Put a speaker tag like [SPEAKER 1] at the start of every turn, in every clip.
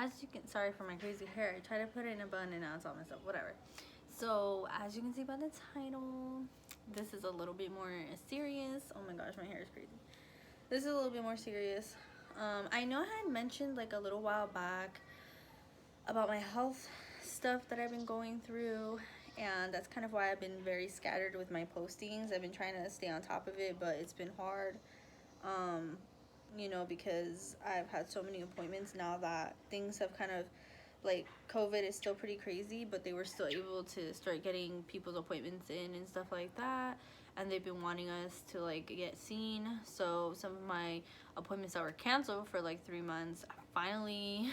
[SPEAKER 1] as you can, sorry for my crazy hair. I tried to put it in a bun and now it's all messed up. Whatever. So as you can see by the title, this is a little bit more serious. Oh my gosh, my hair is crazy. This is a little bit more serious. I know I had mentioned like a little while back about my health stuff that I've been going through, and that's kind of why I've been very scattered with my postings. I've been trying to stay on top of it, but it's been hard, you know, because I've had so many appointments now that things have kind of, like, COVID is still pretty crazy, but they were still able to start getting people's appointments in and stuff like that, and they've been wanting us to like get seen. So some of my appointments that were canceled for like 3 months finally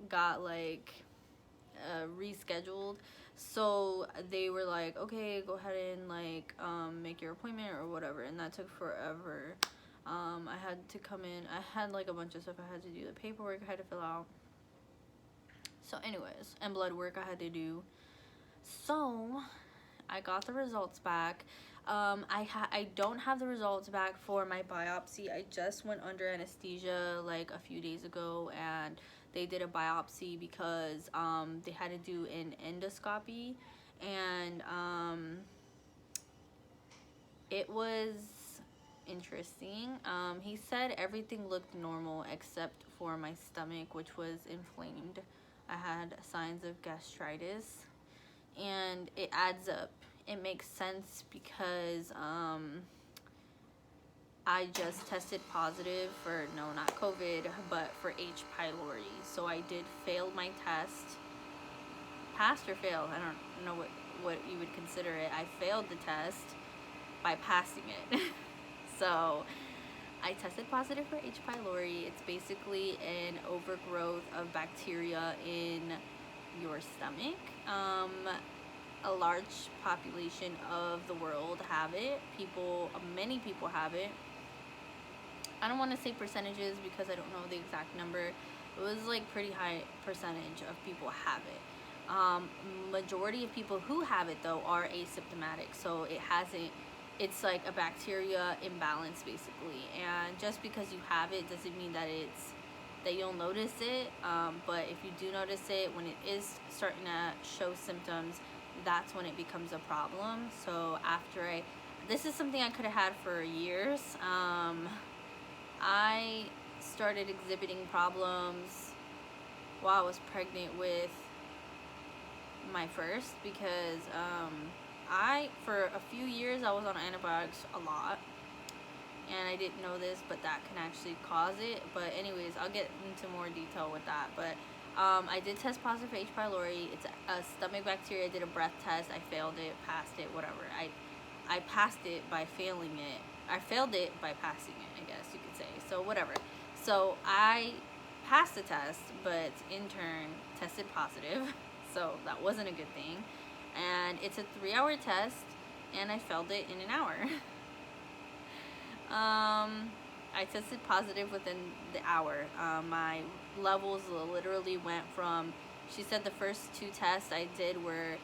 [SPEAKER 1] got like rescheduled. So they were like, okay, go ahead and like make your appointment or whatever, and that took forever. I had to come in, I had like a bunch of stuff I had to do, the paperwork I had to fill out, so anyways, and blood work I had to do. So I got the results back. I don't have the results back for my biopsy. I just went under anesthesia like a few days ago, and they did a biopsy because they had to do an endoscopy, and it was interesting. He said everything looked normal except for my stomach, which was inflamed. I had signs of gastritis, and it adds up. It makes sense because I just tested positive for, no, not COVID, but for H-Pylori. So I did fail my test. Passed or failed? I don't know what you would consider it. I failed the test by passing it. So I tested positive for H-Pylori. It's basically an overgrowth of bacteria in your stomach. A large population of the world have it. Many people have it. I don't want to say percentages because I don't know the exact number. It was like pretty high percentage of people have it. Majority of people who have it though are asymptomatic, so it's like a bacteria imbalance basically, and just because you have it doesn't mean that you'll notice it, but if you do notice it, when it is starting to show symptoms, that's when it becomes a problem. So this is something I could have had for years. I started exhibiting problems while I was pregnant with my first, because for a few years I was on antibiotics a lot, and I didn't know this, but that can actually cause it. But anyways, I'll get into more detail with that. But I did test positive for H. pylori. It's a stomach bacteria. I did a breath test. I failed it, passed it, whatever. I passed it by failing it. I failed it by passing it, I guess you could say. So whatever. So I passed the test, but in turn tested positive. So that wasn't a good thing. And it's a 3-hour test, and I failed it in an hour. I tested positive within the hour. My levels literally went from, she said the first 2 tests I did were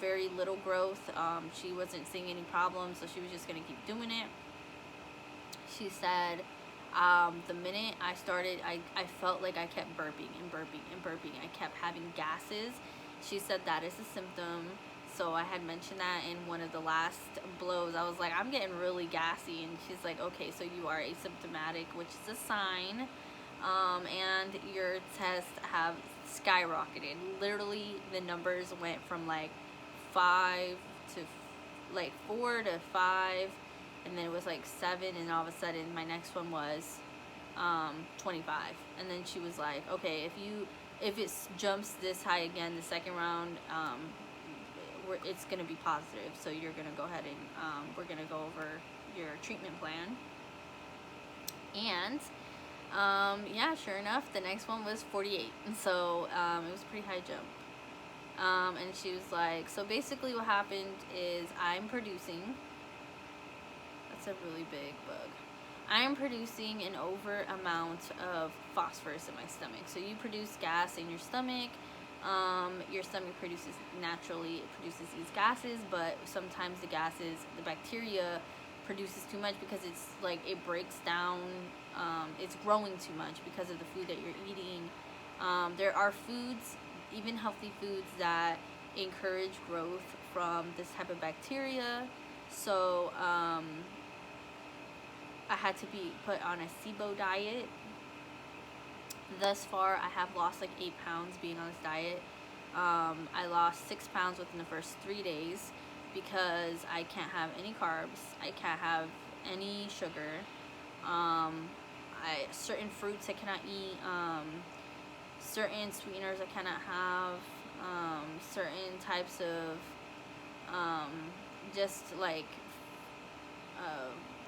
[SPEAKER 1] very little growth. She wasn't seeing any problems, so she was just going to keep doing it. She said the minute I started, I felt like I kept burping and burping and burping. I kept having gases. She said that is a symptom. So I had mentioned that in one of the last blows. I was like, I'm getting really gassy. And she's like, okay, so you are asymptomatic, which is a sign. And your tests have skyrocketed. Literally, the numbers went from like 4 to 5. And then it was like 7. And all of a sudden, my next one was 25. And then she was like, okay, if it jumps this high again the second round, it's going to be positive, so you're going to go ahead and we're going to go over your treatment plan. And yeah, sure enough, the next one was 48, and so it was a pretty high jump. And she was like, so basically what happened is I'm producing, that's a really big bug, I'm producing an over amount of phosphorus in my stomach. So you produce gas in your stomach. Your stomach produces these gases, but sometimes the bacteria produces too much because it's like it breaks down it's growing too much because of the food that you're eating. There are foods, even healthy foods, that encourage growth from this type of bacteria. So I had to be put on a SIBO diet. Thus far, I have lost like 8 pounds being on this diet. I lost 6 pounds within the first 3 days because I can't have any carbs. I can't have any sugar. Certain fruits I cannot eat. Certain sweeteners I cannot have. Certain types of just like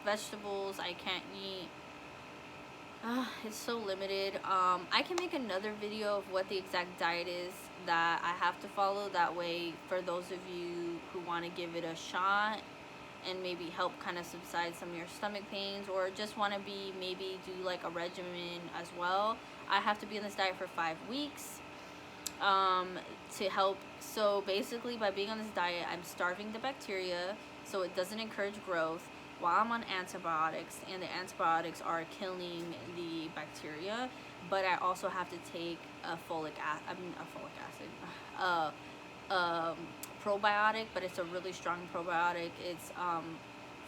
[SPEAKER 1] vegetables I can't eat. It's so limited. I can make another video of what the exact diet is that I have to follow. That way, for those of you who want to give it a shot and maybe help kind of subside some of your stomach pains, or just want to maybe do like a regimen as well. I have to be on this diet for 5 weeks to help. So basically, by being on this diet, I'm starving the bacteria so it doesn't encourage growth, while I'm on antibiotics, and the antibiotics are killing the bacteria. But I also have to take a probiotic, but it's a really strong probiotic. It's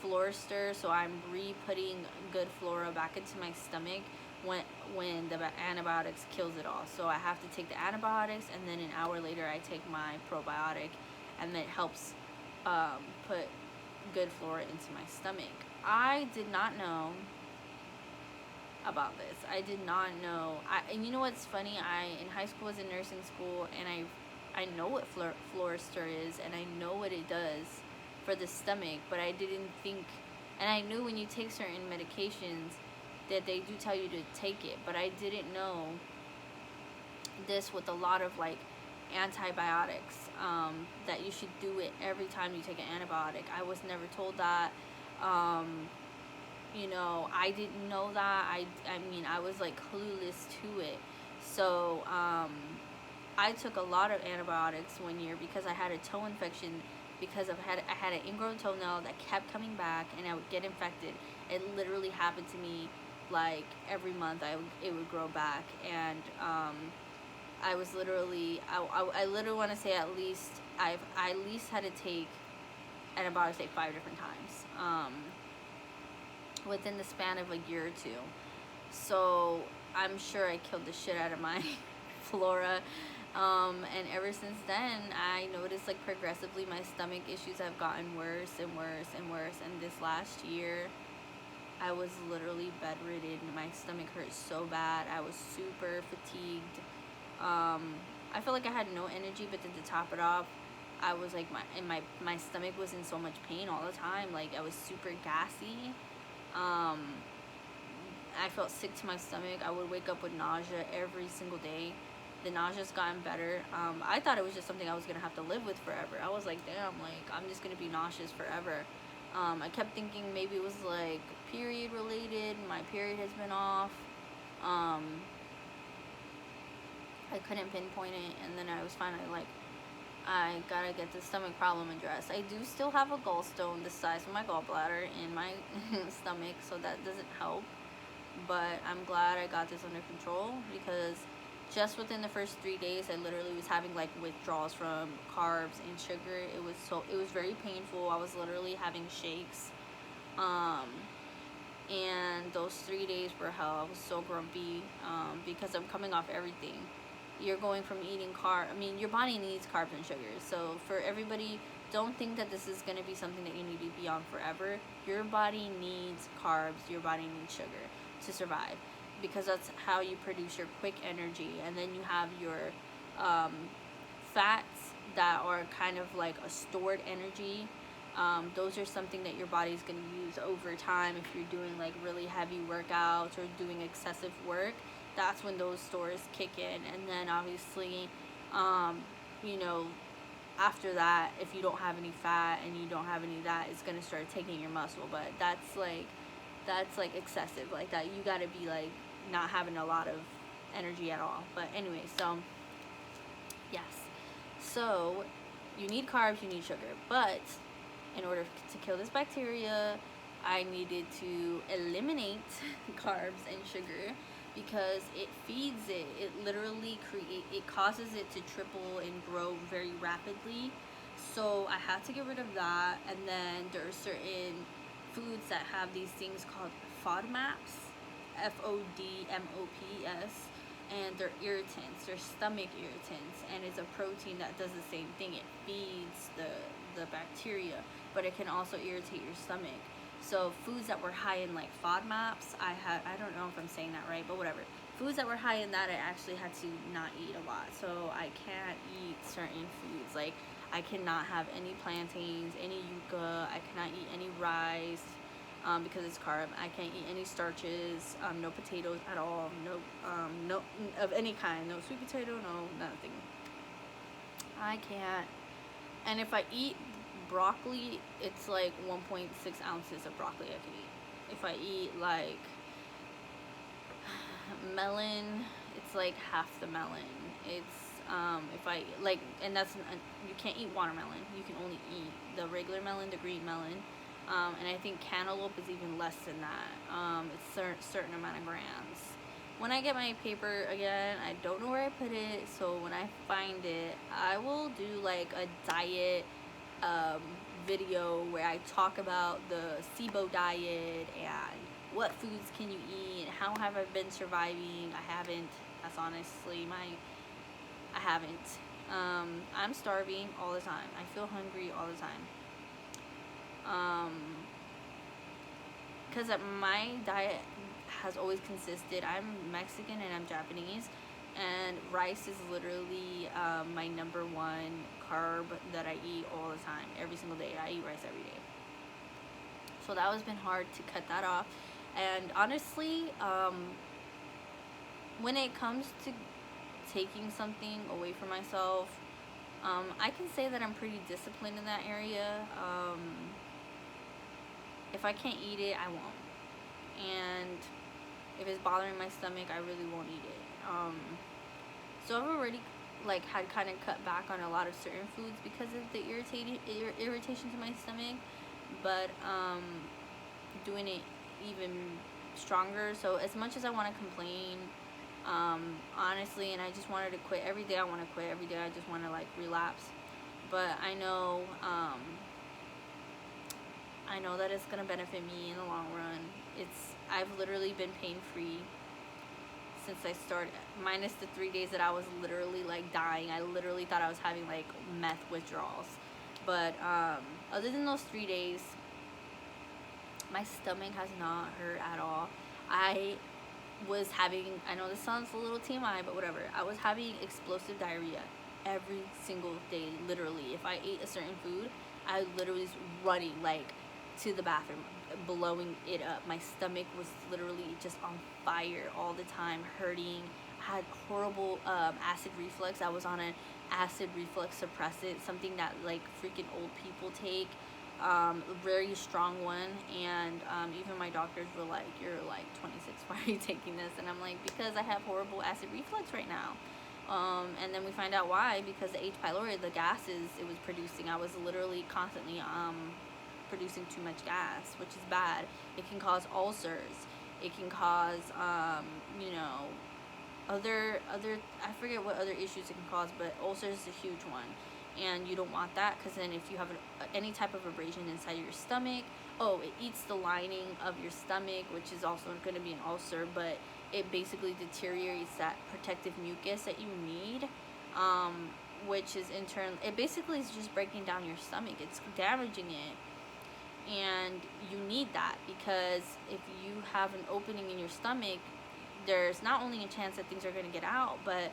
[SPEAKER 1] Florister, so I'm re-putting good flora back into my stomach when the antibiotics kills it all. So I have to take the antibiotics, and then an hour later I take my probiotic, and then it helps put good flora into my stomach. I did not know about this. I did not know. And you know what's funny? In high school was in nursing school, and I know what Florister is, and I know what it does for the stomach, but I didn't think, and I knew when you take certain medications that they do tell you to take it, but I didn't know this with a lot of like antibiotics, that you should do it every time you take an antibiotic. I was never told that. You know, I didn't know that. I mean, I was like clueless to it. So I took a lot of antibiotics one year because I had a toe infection, because I had an ingrown toenail that kept coming back, and I would get infected. It literally happened to me like every month. It would grow back, and I was literally, I literally want to say I at least had to take antibiotics like 5 different times within the span of a year or two. So I'm sure I killed the shit out of my flora. And ever since then, I noticed like progressively my stomach issues have gotten worse and worse and worse. And this last year, I was literally bedridden. My stomach hurt so bad. I was super fatigued. I felt like I had no energy, but then to top it off, I was like, my stomach was in so much pain all the time. Like, I was super gassy. I felt sick to my stomach. I would wake up with nausea every single day. The nausea's gotten better. I thought it was just something I was gonna have to live with forever. I was like, damn, like, I'm just gonna be nauseous forever. I kept thinking maybe it was like period related. My period has been off. I couldn't pinpoint it, and then I was finally like, I gotta get the stomach problem addressed. I do still have a gallstone the size of my gallbladder in my stomach, so that doesn't help. But I'm glad I got this under control, because just within the first 3 days, I literally was having like withdrawals from carbs and sugar. It was very painful. I was literally having shakes. And those 3 days were hell. I was so grumpy because I'm coming off everything. You're going from eating your body needs carbs and sugars. So for everybody, don't think that this is going to be something that you need to be on forever. Your body needs carbs. Your body needs sugar to survive, because that's how you produce your quick energy. And then you have your fats that are kind of like a stored energy. Those are something that your body's going to use over time if you're doing like really heavy workouts or doing excessive work. That's when those stores kick in. And then obviously, after that, if you don't have any fat and you don't have any of that, it's going to start taking your muscle. But that's like excessive. Like that, you got to be like not having a lot of energy at all. But anyway, so yes. So you need carbs, you need sugar. But in order to kill this bacteria, I needed to eliminate carbs and sugar because it feeds it. It literally it causes it to triple and grow very rapidly. So I had to get rid of that. And then there are certain foods that have these things called FODMAPs, FODMOPS, and they're irritants. They're stomach irritants, and it's a protein that does the same thing. It feeds the bacteria, but it can also irritate your stomach. So foods that were high in like FODMAPs, I don't know if I'm saying that right, but whatever. Foods that were high in that, I actually had to not eat a lot. So I can't eat certain foods. Like I cannot have any plantains, any yuca. I cannot eat any rice because it's carb. I can't eat any starches. No potatoes at all. No of any kind. No sweet potato. No nothing. I can't. And if I eat broccoli, it's like 1.6 ounces of broccoli I can eat. If I eat like melon, it's like half the melon. It's if I like, and that's you can't eat watermelon. You can only eat the regular melon, the green melon, and I think cantaloupe is even less than that. It's certain amount of grams. When I get my paper again, I don't know where I put it, so when I find it, I will do like a diet video where I talk about the SIBO diet and what foods can you eat, how have I been surviving. I haven't. That's honestly I haven't. I'm starving all the time. I feel hungry all the time. Because my diet has always consisted, I'm Mexican and I'm Japanese, and rice is literally my number one carb that I eat all the time. Every single day I eat rice every day, so that has been hard to cut that off. And honestly, when it comes to taking something away from myself, I can say that I'm pretty disciplined in that area. If I can't eat it, I won't. And if it's bothering my stomach, I really won't eat it. So I've already like had kind of cut back on a lot of certain foods because of the irritation to my stomach, but doing it even stronger. So as much as I want to complain, honestly, and I just wanted to quit every day, I want to quit every day. I just want to like relapse, but I know that it's gonna benefit me in the long run. I've literally been pain-free since I started, minus the 3 days that I was literally like dying. I literally thought I was having like meth withdrawals, but other than those 3 days, my stomach has not hurt at all. I was having, I know this sounds a little TMI, but whatever, I was having explosive diarrhea every single day. Literally, if I ate a certain food, I literally was running like to the bathroom, blowing it up. My stomach was literally just on fire all the time, hurting. I had horrible acid reflux. I was on an acid reflux suppressant, something that like freaking old people take, very strong one. And even my doctors were like, you're like 26, why are you taking this? And I'm like, because I have horrible acid reflux right now. And then we find out why, because the H-Pylori, the gases it was producing, I was literally constantly producing too much gas, which is bad. It can cause ulcers. It can cause, other I forget what other issues it can cause, but ulcers is a huge one, and you don't want that, because then if you have any type of abrasion inside your stomach, it eats the lining of your stomach, which is also going to be an ulcer, but it basically deteriorates that protective mucus that you need, which is in turn, it basically is just breaking down your stomach. It's damaging it. And you need that, because if you have an opening in your stomach, there's not only a chance that things are going to get out, but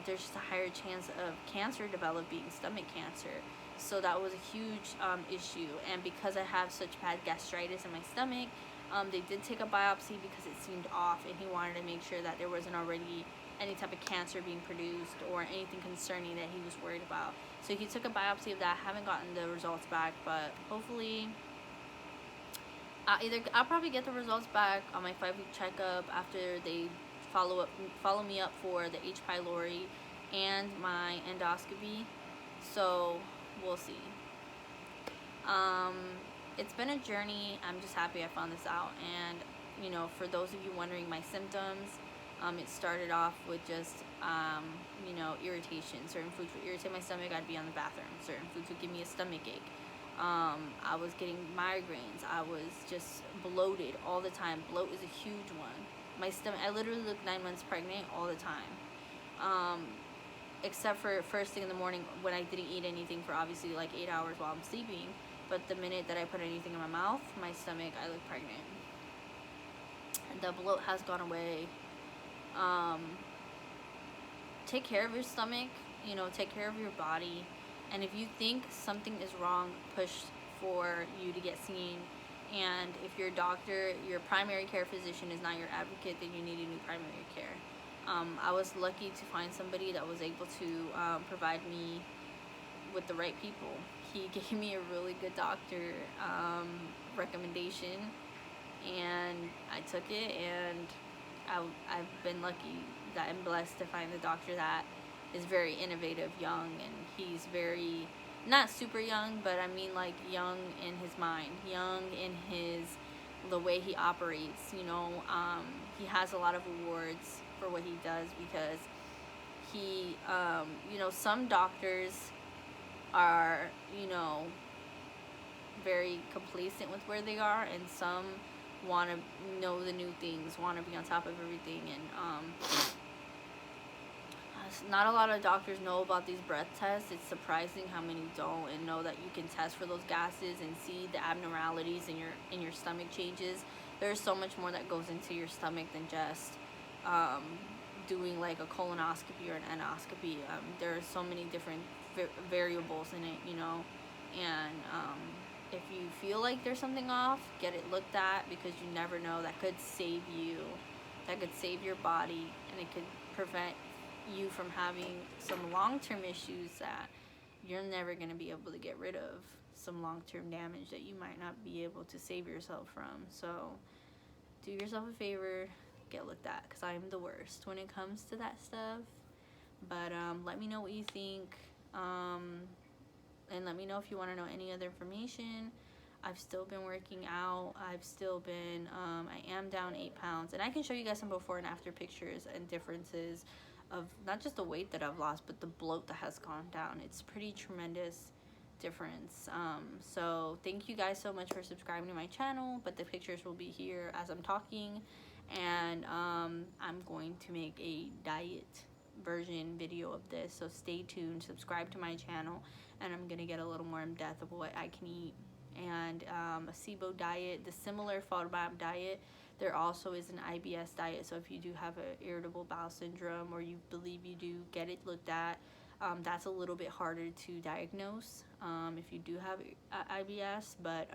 [SPEAKER 1] there's just a higher chance of cancer developing, stomach cancer. So that was a huge issue. And because I have such bad gastritis in my stomach, they did take a biopsy because it seemed off, and he wanted to make sure that there wasn't already any type of cancer being produced or anything concerning that he was worried about. So he took a biopsy of that. I haven't gotten the results back, but hopefully I'll probably get the results back on my 5-week checkup after they follow me up for the H-Pylori and my endoscopy. So we'll see. it's been a journey. I'm just happy I found this out. And you know, for those of you wondering my symptoms, it started off with just you know, irritation. Certain foods would irritate my stomach, I'd be on the bathroom. Certain foods would give me a stomach ache. I was getting migraines. I was just bloated all the time. Bloat is a huge one. My stomach, I literally looked 9 months pregnant all the time. Except for first thing in the morning when I didn't eat anything for obviously like 8 hours while I'm sleeping. But the minute that I put anything in my mouth, my stomach, I look pregnant. The bloat has gone away. Take care of your stomach, you know, take care of your body. And if you think something is wrong, push for you to get seen. And if your doctor, your primary care physician is not your advocate, then you need a new primary care. I was lucky to find somebody that was able to provide me with the right people. He gave me a really good doctor recommendation, and I took it, and I've been lucky that I'm blessed to find the doctor that is very innovative, young, and he's very, not super young, but I mean like young in his mind, young in the way he operates, you know. He has a lot of awards for what he does because he, you know, some doctors are, you know, very complacent with where they are, and some want to know the new things, want to be on top of everything. And not a lot of doctors know about these breath tests. It's surprising how many don't, and know that you can test for those gases and see the abnormalities in your stomach changes. There's so much more that goes into your stomach than just doing like a colonoscopy or an endoscopy. There are so many different variables in it, you know. And if you feel like there's something off, get it looked at, because you never know. That could save you, that could save your body, and it could prevent you from having some long-term issues that you're never going to be able to get rid of, some long-term damage that you might not be able to save yourself from. So do yourself a favor, get looked at, because I'm the worst when it comes to that stuff. But let me know what you think, and let me know if you want to know any other information. I've still been working out. I've still been, I am down 8 pounds, and I can show you guys some before and after pictures and differences of not just the weight that I've lost, but the bloat that has gone down. It's pretty tremendous difference. So thank you guys so much for subscribing to my channel, but the pictures will be here as I'm talking. And I'm going to make a diet version video of this, so stay tuned, subscribe to my channel, and I'm gonna get a little more in depth of what I can eat. And a SIBO diet, the similar FODMAP diet, there also is an IBS diet. So if you do have an irritable bowel syndrome, or you believe you do, get it looked at. That's a little bit harder to diagnose if you do have IBS, but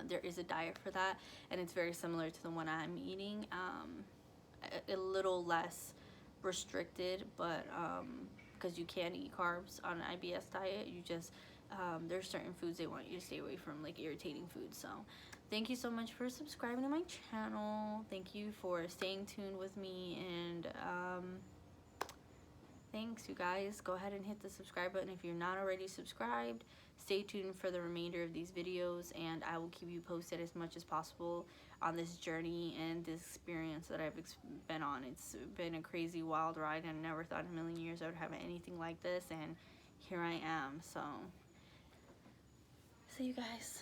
[SPEAKER 1] there is a diet for that, and it's very similar to the one I'm eating. A little less restricted, but because you can eat carbs on an IBS diet, you just there's certain foods they want you to stay away from, like irritating foods. So thank you so much for subscribing to my channel. Thank you for staying tuned with me, and thanks, you guys. Go ahead and hit the subscribe button if you're not already subscribed. Stay tuned for the remainder of these videos, and I will keep you posted as much as possible on this journey and this experience that I've been on. It's been a crazy, wild ride, and I never thought in a million years I would have anything like this, and here I am. So see you guys.